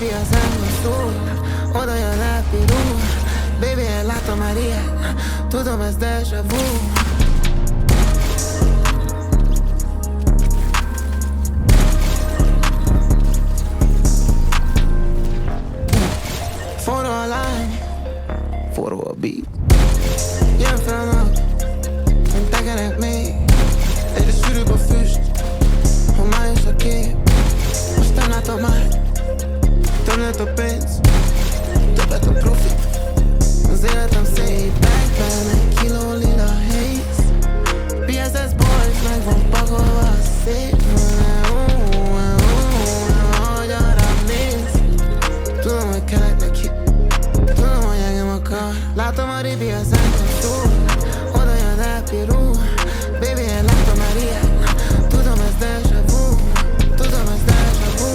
Maribi az ember szól, oda jön le pirul. Baby, én látom már ilyet, tudom ez déjà vu. Forró a lány, forró a beat. Jön fel a nap, én tekerek még. Egyre sűrűbb a füst, homályos a kép. Most nem látom már, több lett a pénz, többet a profit. Az életem szép, bankben egy kiló lila haze. PSS boys, meg van pakolva a szép. Ahogy arra néz, tudom, hogy kelek neki, tudom, hogy engem akar. Látom a ribi az ember szól, oda jön el pirul. Baby, én látom már ilyet, tudom ez déjà vu. Tudom ez déjà vu,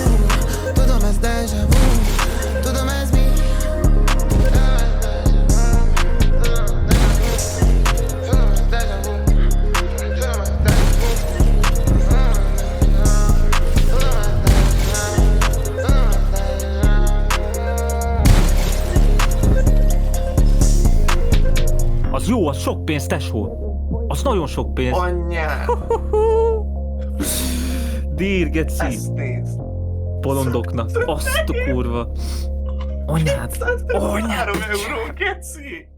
tudom ez déjà vu. Tudom ez mi. Az jó, az sok pénz, tesó. Az nagyon sok pénz. Anyját! Dír, geci. Ezt nézd! Bolondoknak. Azt a kurva. Anyád. 3 euró, geci!